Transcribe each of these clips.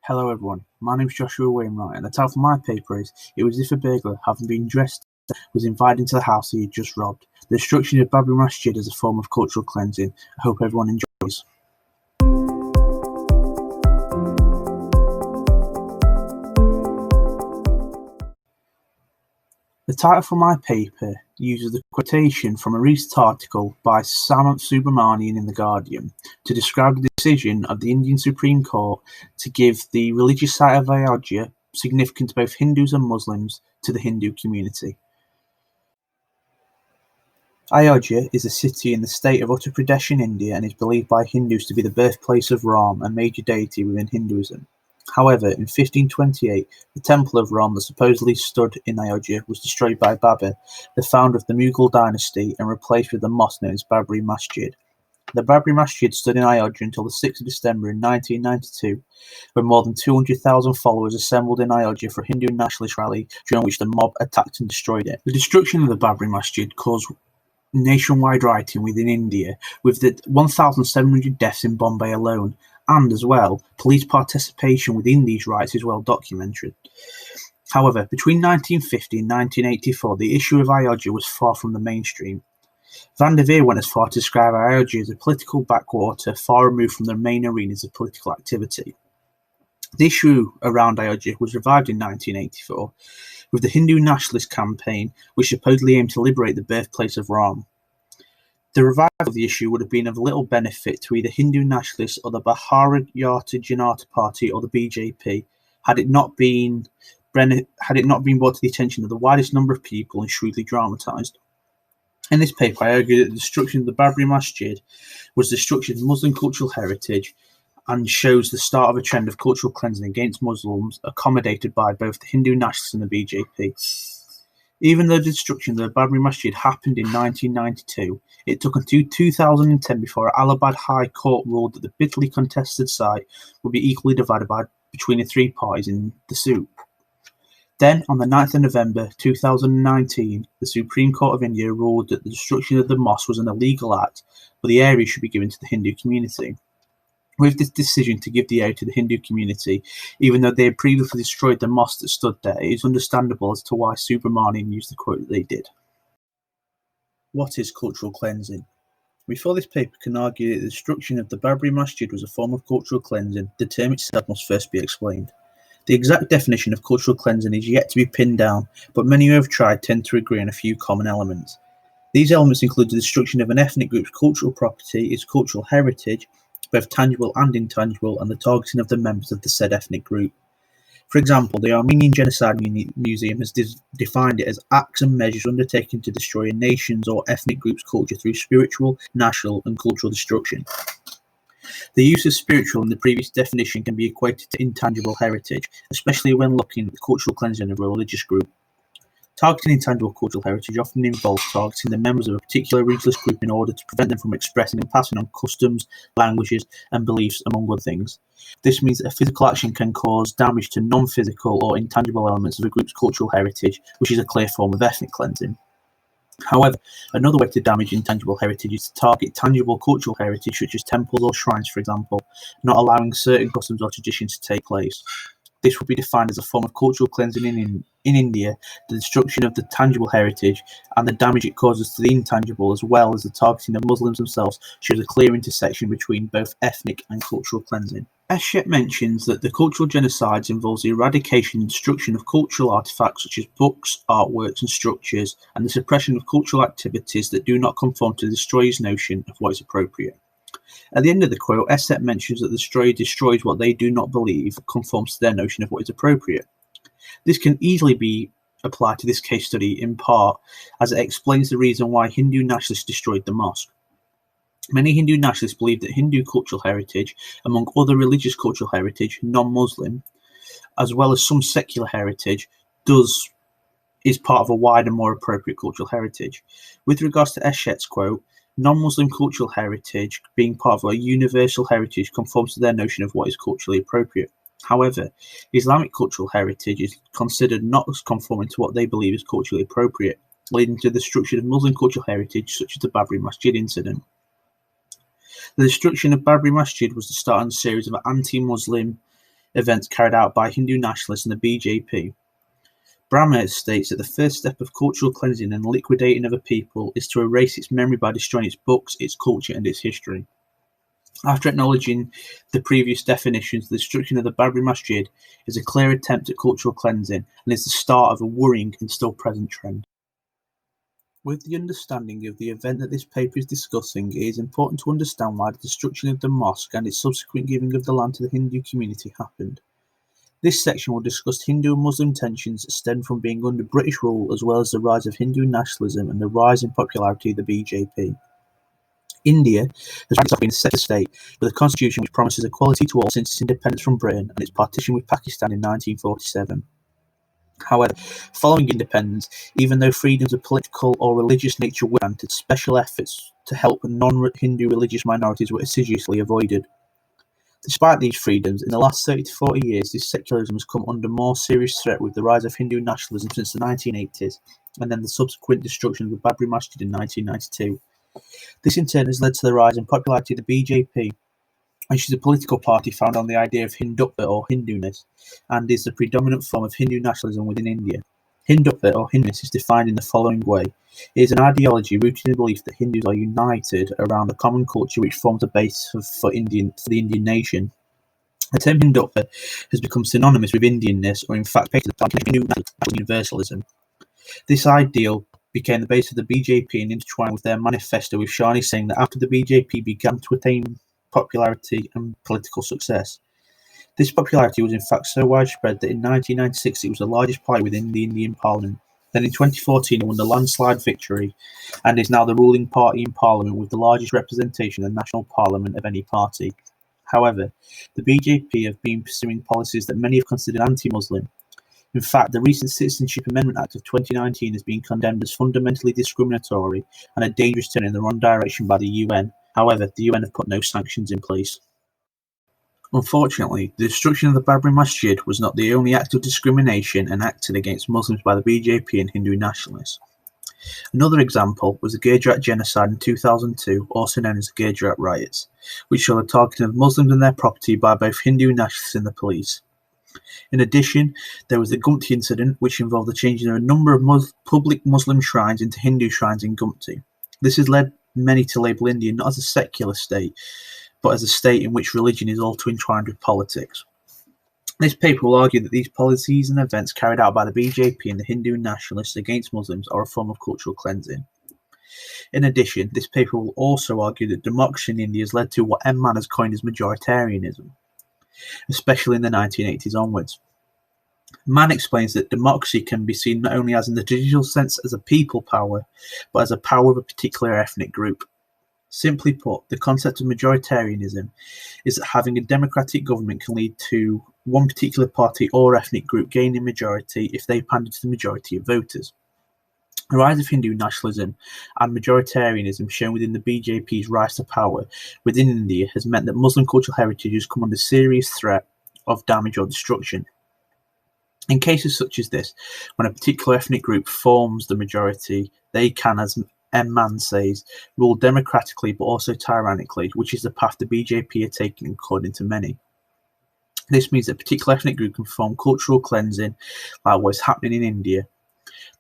Hello everyone, my name is Joshua Wainwright, and the title of my paper is "It was as if a burglar, having been dressed, was invited into the house he had just robbed. The destruction of Babri Masjid as a form of cultural cleansing." I hope everyone enjoys. The title for my paper uses the quotation from a recent article by Samant Subramanian in The Guardian to describe the decision of the Indian Supreme Court to give the religious site of Ayodhya, significant to both Hindus and Muslims, to the Hindu community. Ayodhya is a city in the state of Uttar Pradesh in India and is believed by Hindus to be the birthplace of Ram, a major deity within Hinduism. However, in 1528, the temple of Ram that supposedly stood in Ayodhya was destroyed by Babur, the founder of the Mughal dynasty, and replaced with the mosque known as Babri Masjid. The Babri Masjid stood in Ayodhya until the 6th of December in 1992, when more than 200,000 followers assembled in Ayodhya for a Hindu-nationalist rally, during which the mob attacked and destroyed it. The destruction of the Babri Masjid caused nationwide rioting within India, with the 1,700 deaths in Bombay alone, and as well, police participation within these riots is well documented. However, between 1950 and 1984, the issue of Ayodhya was far from the mainstream. Veer went as far to describe Ayodhya as a political backwater far removed from the main arenas of political activity. The issue around Ayodhya was revived in 1984 with the Hindu-nationalist campaign, which supposedly aimed to liberate the birthplace of Ram. The revival of the issue would have been of little benefit to either Hindu nationalists or the Bharatiya Janata Party or the BJP, had it not been brought to the attention of the widest number of people and shrewdly dramatised. In this paper, I argue that the destruction of the Babri Masjid was destruction of Muslim cultural heritage and shows the start of a trend of cultural cleansing against Muslims, accommodated by both the Hindu nationalists and the BJP. Even though the destruction of the Babri Masjid happened in 1992, it took until 2010 before Allahabad High Court ruled that the bitterly contested site would be equally divided between the three parties in the suit. Then, on the 9th of November 2019, the Supreme Court of India ruled that the destruction of the mosque was an illegal act, but the area should be given to the Hindu community. With this decision to give the area to the Hindu community, even though they had previously destroyed the mosque that stood there, it is understandable as to why Subramanian used the quote that they did. What is cultural cleansing? We for this paper can argue that the destruction of the Babri Masjid was a form of cultural cleansing. The term itself must first be explained. The exact definition of cultural cleansing is yet to be pinned down, but many who have tried tend to agree on a few common elements. These elements include the destruction of an ethnic group's cultural property, its cultural heritage, both tangible and intangible, and the targeting of the members of the said ethnic group. For example, the Armenian Genocide Museum has defined it as acts and measures undertaken to destroy a nation's or ethnic group's culture through spiritual, national, and cultural destruction. The use of spiritual in the previous definition can be equated to intangible heritage, especially when looking at the cultural cleansing of a religious group. Targeting intangible cultural heritage often involves targeting the members of a particular religious group in order to prevent them from expressing and passing on customs, languages, and beliefs, among other things. This means that a physical action can cause damage to non-physical or intangible elements of a group's cultural heritage, which is a clear form of ethnic cleansing. However, another way to damage intangible heritage is to target tangible cultural heritage, such as temples or shrines, for example, not allowing certain customs or traditions to take place. This would be defined as a form of cultural cleansing in India, the destruction of the tangible heritage and the damage it causes to the intangible, as well as the targeting of Muslims themselves, shows a clear intersection between both ethnic and cultural cleansing. Eshet mentions that the cultural genocides involves the eradication and destruction of cultural artifacts such as books, artworks, and structures, and the suppression of cultural activities that do not conform to the destroyer's notion of what is appropriate. At the end of the quote, Esset mentions that the destroyer destroys what they do not believe conforms to their notion of what is appropriate. This can easily be applied to this case study in part, as it explains the reason why Hindu nationalists destroyed the mosque. Many Hindu nationalists believe that Hindu cultural heritage, among other religious cultural heritage, non-Muslim, as well as some secular heritage, is part of a wider, more appropriate cultural heritage. With regards to Eshet's quote, non-Muslim cultural heritage, being part of a universal heritage, conforms to their notion of what is culturally appropriate. However, Islamic cultural heritage is considered not as conforming to what they believe is culturally appropriate, leading to the destruction of Muslim cultural heritage, such as the Babri Masjid incident. The destruction of Babri Masjid was the start of a series of anti-Muslim events carried out by Hindu nationalists and the BJP. Brahma states that the first step of cultural cleansing and liquidating of a people is to erase its memory by destroying its books, its culture, and its history. After acknowledging the previous definitions, the destruction of the Babri Masjid is a clear attempt at cultural cleansing and is the start of a worrying and still present trend. With the understanding of the event that this paper is discussing, it is important to understand why the destruction of the mosque and its subsequent giving of the land to the Hindu community happened. This section will discuss Hindu and Muslim tensions that stem from being under British rule, as well as the rise of Hindu nationalism and the rise in popularity of the BJP. India has practically been a secular state with a constitution which promises equality to all since its independence from Britain and its partition with Pakistan in 1947. However, following independence, even though freedoms of political or religious nature were granted, special efforts to help non-Hindu religious minorities were assiduously avoided. Despite these freedoms, in the last 30 to 40 years, this secularism has come under more serious threat with the rise of Hindu nationalism since the 1980s, and then the subsequent destruction of the Babri Masjid in 1992. This in turn has led to the rise in popularity of the BJP, which is a political party founded on the idea of Hindutva or Hinduness, and is the predominant form of Hindu nationalism within India. Hindutva or Hinduness is defined in the following way. It is an ideology rooted in the belief that Hindus are united around a common culture which forms the basis for the Indian nation. The term Hindutva has become synonymous with Indianness, or in fact, Hindu universalism. This ideal became the base of the BJP and intertwined with their manifesto, with Shani saying that after the BJP began to attain popularity and political success, this popularity was in fact so widespread that in 1996 it was the largest party within the Indian Parliament. Then in 2014 it won the landslide victory and is now the ruling party in Parliament with the largest representation in the national parliament of any party. However, the BJP have been pursuing policies that many have considered anti-Muslim. In fact, the recent Citizenship Amendment Act of 2019 has been condemned as fundamentally discriminatory and a dangerous turn in the wrong direction by the UN. However, the UN have put no sanctions in place. Unfortunately, the destruction of the Babri Masjid was not the only act of discrimination enacted against Muslims by the BJP and Hindu nationalists. Another example was the Gujarat genocide in 2002, also known as the Gujarat riots, which saw the targeting of Muslims and their property by both Hindu nationalists and the police. In addition, there was the Gumti incident, which involved the changing of a number of public Muslim shrines into Hindu shrines in Gumti. This has led many to label India not as a secular state, but as a state in which religion is all too entwined with politics. This paper will argue that these policies and events carried out by the BJP and the Hindu nationalists against Muslims are a form of cultural cleansing. In addition, this paper will also argue that democracy in India has led to what Mann has coined as majoritarianism, especially in the 1980s onwards. Mann explains that democracy can be seen not only as in the traditional sense as a people power, but as a power of a particular ethnic group. Simply put, the concept of majoritarianism is that having a democratic government can lead to one particular party or ethnic group gaining majority if they pander to the majority of voters. The rise of Hindu nationalism and majoritarianism shown within the BJP's rise to power within India has meant that Muslim cultural heritage has come under serious threat of damage or destruction. In cases such as this, when a particular ethnic group forms the majority, they can, as Mann says, rule democratically but also tyrannically, which is the path the BJP are taking according to many. This means that a particular ethnic group can perform cultural cleansing like what is happening in India.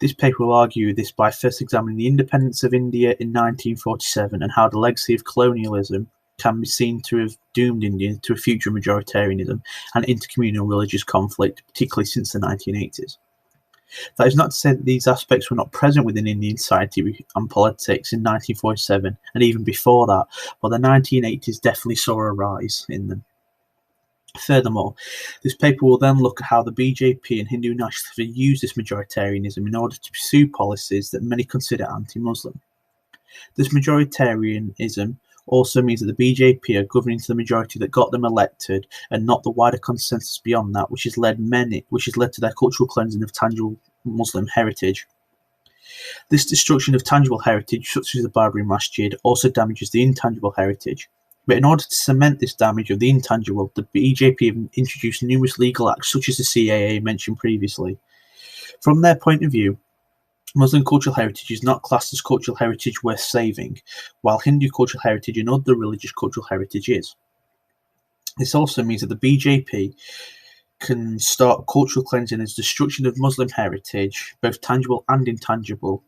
This paper will argue this by first examining the independence of India in 1947 and how the legacy of colonialism can be seen to have doomed India to a future majoritarianism and intercommunal religious conflict, particularly since the 1980s. That is not to say that these aspects were not present within Indian society and politics in 1947 and even before that, but the 1980s definitely saw a rise in them. Furthermore, this paper will then look at how the BJP and Hindu nationalists have used this majoritarianism in order to pursue policies that many consider anti-Muslim. This majoritarianism also means that the BJP are governing to the majority that got them elected and not the wider consensus beyond that, which has led to their cultural cleansing of tangible Muslim heritage. This destruction of tangible heritage, such as the Babri Masjid, also damages the intangible heritage. But in order to cement this damage of the intangible, the BJP have introduced numerous legal acts, such as the CAA mentioned previously. From their point of view, Muslim cultural heritage is not classed as cultural heritage worth saving, while Hindu cultural heritage and other religious cultural heritage is. This also means that the BJP can start cultural cleansing as destruction of Muslim heritage, both tangible and intangible,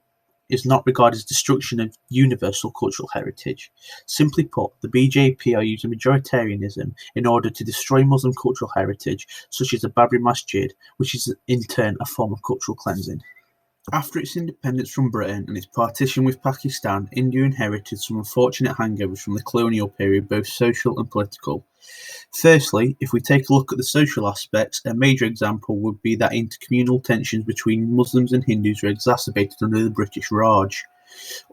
is not regarded as destruction of universal cultural heritage. Simply put, the BJP are using majoritarianism in order to destroy Muslim cultural heritage, such as the Babri Masjid, which is in turn a form of cultural cleansing. After its independence from Britain and its partition with Pakistan, India inherited some unfortunate hangovers from the colonial period, both social and political. Firstly, if we take a look at the social aspects, a major example would be that intercommunal tensions between Muslims and Hindus were exacerbated under the British Raj.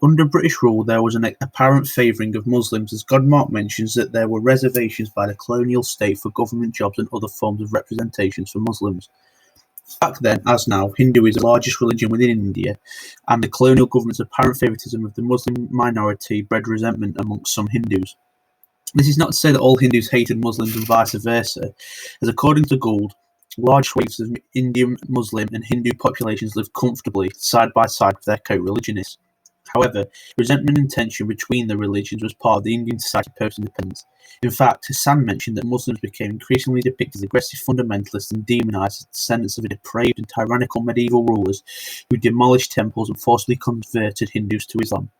Under British rule, there was an apparent favouring of Muslims, as Godmark mentions that there were reservations by the colonial state for government jobs and other forms of representations for Muslims. Back then, as now, Hindu is the largest religion within India, and the colonial government's apparent favouritism of the Muslim minority bred resentment amongst some Hindus. This is not to say that all Hindus hated Muslims and vice versa, as according to Gould, large swathes of Indian Muslim and Hindu populations lived comfortably side by side with their co-religionists. However, resentment and tension between the religions was part of the Indian society post-independence. In fact, Hassan mentioned that Muslims became increasingly depicted as aggressive fundamentalists and demonized as descendants of depraved and tyrannical medieval rulers who demolished temples and forcibly converted Hindus to Islam.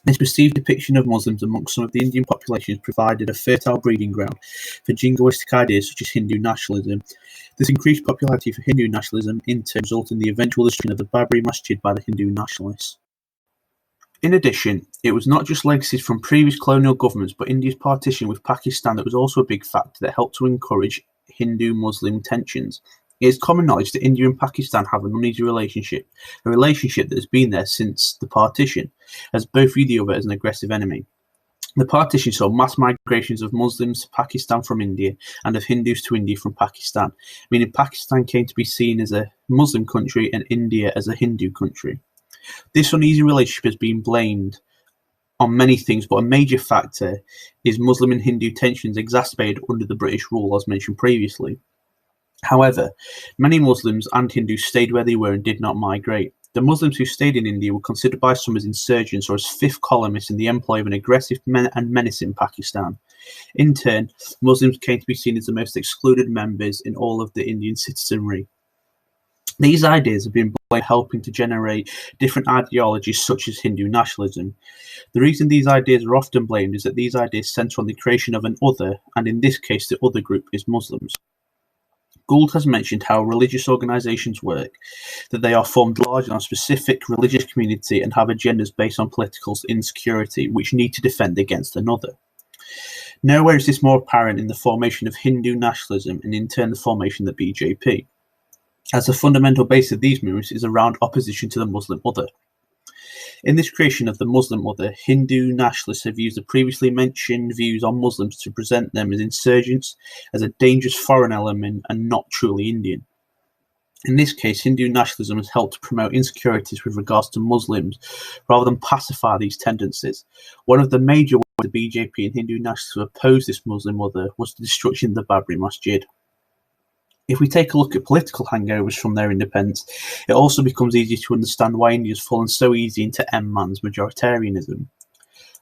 This perceived depiction of Muslims amongst some of the Indian populations provided a fertile breeding ground for jingoistic ideas such as Hindu nationalism. This increased popularity for Hindu nationalism in turn resulted in the eventual destruction of the Babri Masjid by the Hindu nationalists. In addition, it was not just legacies from previous colonial governments, but India's partition with Pakistan that was also a big factor that helped to encourage Hindu-Muslim tensions. It is common knowledge that India and Pakistan have an uneasy relationship, a relationship that has been there since the partition, as both view the other as an aggressive enemy. The partition saw mass migrations of Muslims to Pakistan from India and of Hindus to India from Pakistan, meaning Pakistan came to be seen as a Muslim country and India as a Hindu country. This uneasy relationship has been blamed on many things, but a major factor is Muslim and Hindu tensions exacerbated under the British rule, as mentioned previously. However, many Muslims and Hindus stayed where they were and did not migrate. The Muslims who stayed in India were considered by some as insurgents or as fifth columnists in the employ of an aggressive and menacing Pakistan. In turn, Muslims came to be seen as the most excluded members in all of the Indian citizenry. These ideas have been blamed helping to generate different ideologies such as Hindu nationalism. The reason these ideas are often blamed is that these ideas centre on the creation of an other, and in this case the other group is Muslims. Gould has mentioned how religious organisations work, that they are formed largely on a specific religious community and have agendas based on political insecurity, which need to defend against another. Nowhere is this more apparent in the formation of Hindu nationalism and in turn the formation of the BJP, as the fundamental base of these movements is around opposition to the Muslim other. In this creation of the Muslim other, Hindu nationalists have used the previously mentioned views on Muslims to present them as insurgents, as a dangerous foreign element and not truly Indian. In this case, Hindu nationalism has helped to promote insecurities with regards to Muslims rather than pacify these tendencies. One of the major ways the BJP and Hindu nationalists opposed this Muslim other was the destruction of the Babri Masjid. If we take a look at political hangovers from their independence, it also becomes easy to understand why India has fallen so easy into Mann's majoritarianism.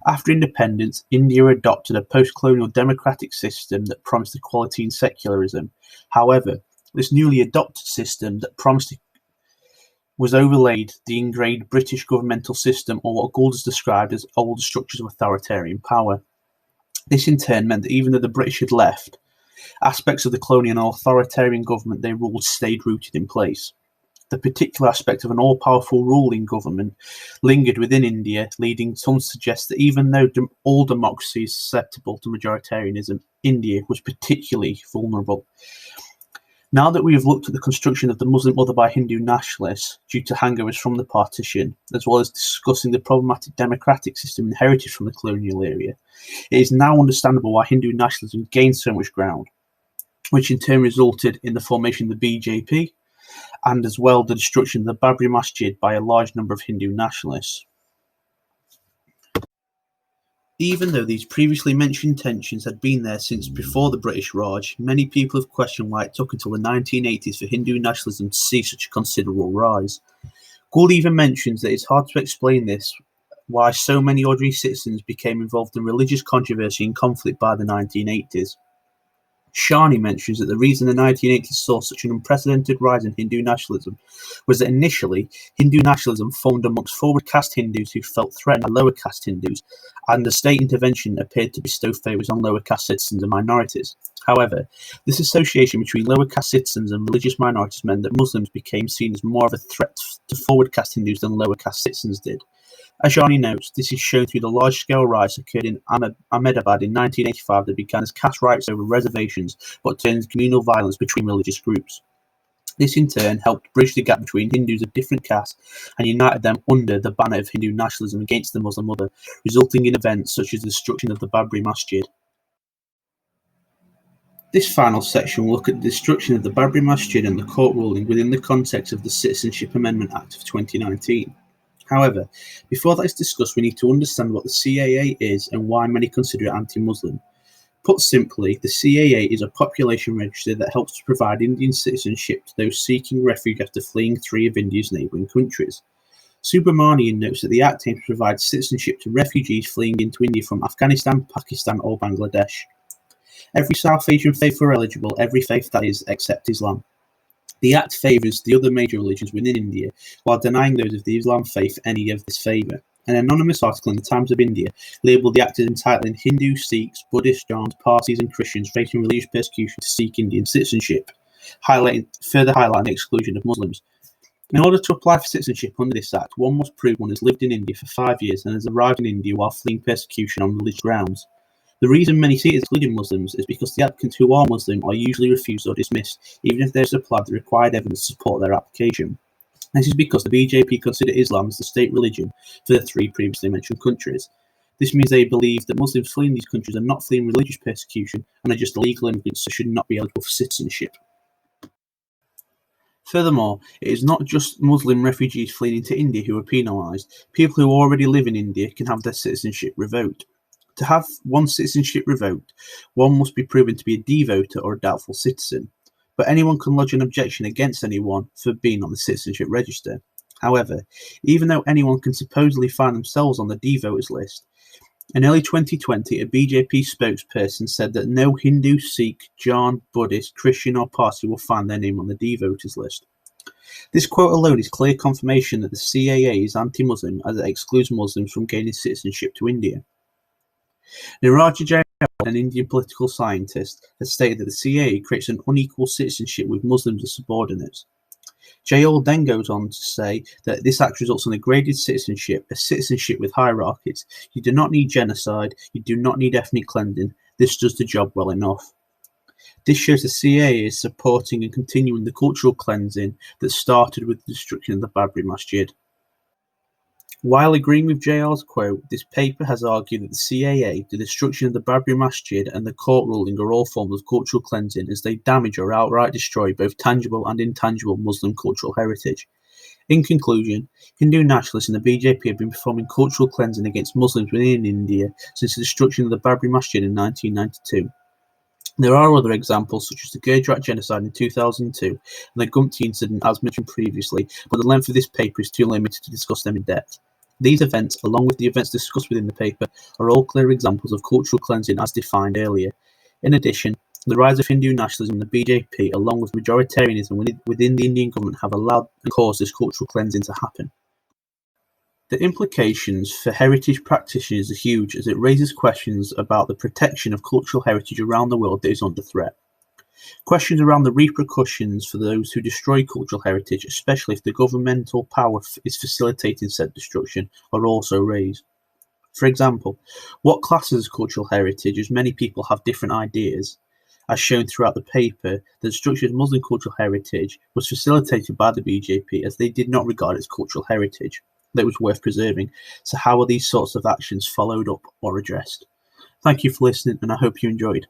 After independence, India adopted a post-colonial democratic system that promised equality and secularism. However, this newly adopted system that promised was overlaid the ingrained British governmental system, or what Gould has described as older structures of authoritarian power. This in turn meant that even though the British had left, aspects of the colonial and authoritarian government they ruled stayed rooted in place. The particular aspect of an all-powerful ruling government lingered within India, leading some to suggest that even though all democracy is susceptible to majoritarianism, India was particularly vulnerable. Now that we have looked at the construction of the Muslim other by Hindu nationalists due to hangovers from the partition, as well as discussing the problematic democratic system inherited from the colonial era, it is now understandable why Hindu nationalism gained so much ground, which in turn resulted in the formation of the BJP and as well the destruction of the Babri Masjid by a large number of Hindu nationalists. Even though these previously mentioned tensions had been there since before the British Raj, many people have questioned why it took until the 1980s for Hindu nationalism to see such a considerable rise. Gould even mentions that it's hard to explain this, why so many ordinary citizens became involved in religious controversy and conflict by the 1980s. Shani mentions that the reason the 1980s saw such an unprecedented rise in Hindu nationalism was that initially, Hindu nationalism formed amongst forward caste Hindus who felt threatened by lower caste Hindus, and the state intervention appeared to bestow favours on lower caste citizens and minorities. However, this association between lower caste citizens and religious minorities meant that Muslims became seen as more of a threat to forward caste Hindus than lower caste citizens did. As Shani notes, this is shown through the large-scale riots occurred in Ahmedabad in 1985 that began as caste riots over reservations but turned into communal violence between religious groups. This in turn helped bridge the gap between Hindus of different castes and united them under the banner of Hindu nationalism against the Muslim other, resulting in events such as the destruction of the Babri Masjid. This final section will look at the destruction of the Babri Masjid and the court ruling within the context of the Citizenship Amendment Act of 2019. However, before that is discussed, we need to understand what the CAA is and why many consider it anti-Muslim. Put simply, the CAA is a population register that helps to provide Indian citizenship to those seeking refuge after fleeing three of India's neighbouring countries. Subramanian notes that the Act aims to provide citizenship to refugees fleeing into India from Afghanistan, Pakistan or Bangladesh. Every South Asian faith are eligible, every faith that is, except Islam. The Act favours the other major religions within India, while denying those of the Islam faith any of this favour. An anonymous article in the Times of India labelled the Act as entitling Hindus, Sikhs, Buddhists, Jains, Parsis and Christians facing religious persecution to seek Indian citizenship, further highlighting the exclusion of Muslims. In order to apply for citizenship under this Act, one must prove one has lived in India for 5 years and has arrived in India while fleeing persecution on religious grounds. The reason many see it as excluding Muslims is because the applicants who are Muslim are usually refused or dismissed, even if they have supplied the required evidence to support their application. This is because the BJP consider Islam as the state religion for the three previously mentioned countries. This means they believe that Muslims fleeing these countries are not fleeing religious persecution and are just illegal immigrants, so should not be eligible for citizenship. Furthermore, it is not just Muslim refugees fleeing into India who are penalised. People who already live in India can have their citizenship revoked. To have one's citizenship revoked, one must be proven to be a devoter or a doubtful citizen, but anyone can lodge an objection against anyone for being on the citizenship register. However, even though anyone can supposedly find themselves on the devoters list, in early 2020, a BJP spokesperson said that no Hindu, Sikh, Jain, Buddhist, Christian or Parsi will find their name on the devoters list. This quote alone is clear confirmation that the CAA is anti-Muslim as it excludes Muslims from gaining citizenship to India. Niraj Jayal, an Indian political scientist, has stated that the CAA creates an unequal citizenship with Muslims as subordinates. Jayal then goes on to say that this act results in a graded citizenship, a citizenship with hierarchies. You do not need genocide, you do not need ethnic cleansing, this does the job well enough. This shows the CAA is supporting and continuing the cultural cleansing that started with the destruction of the Babri Masjid. While agreeing with Jayal's quote, this paper has argued that the CAA, the destruction of the Babri Masjid and the court ruling are all forms of cultural cleansing as they damage or outright destroy both tangible and intangible Muslim cultural heritage. In conclusion, Hindu nationalists and the BJP have been performing cultural cleansing against Muslims within India since the destruction of the Babri Masjid in 1992. There are other examples, such as the Gujarat genocide in 2002 and the Gumti incident as mentioned previously, but the length of this paper is too limited to discuss them in depth. These events, along with the events discussed within the paper, are all clear examples of cultural cleansing as defined earlier. In addition, the rise of Hindu nationalism and the BJP, along with majoritarianism within the Indian government, have allowed and caused this cultural cleansing to happen. The implications for heritage practitioners are huge as it raises questions about the protection of cultural heritage around the world that is under threat. Questions around the repercussions for those who destroy cultural heritage, especially if the governmental power is facilitating said destruction, are also raised. For example, what classes as cultural heritage, as many people have different ideas. As shown throughout the paper, the destruction of Muslim cultural heritage was facilitated by the BJP as they did not regard it as cultural heritage that was worth preserving. So how are these sorts of actions followed up or addressed? Thank you for listening, and I hope you enjoyed.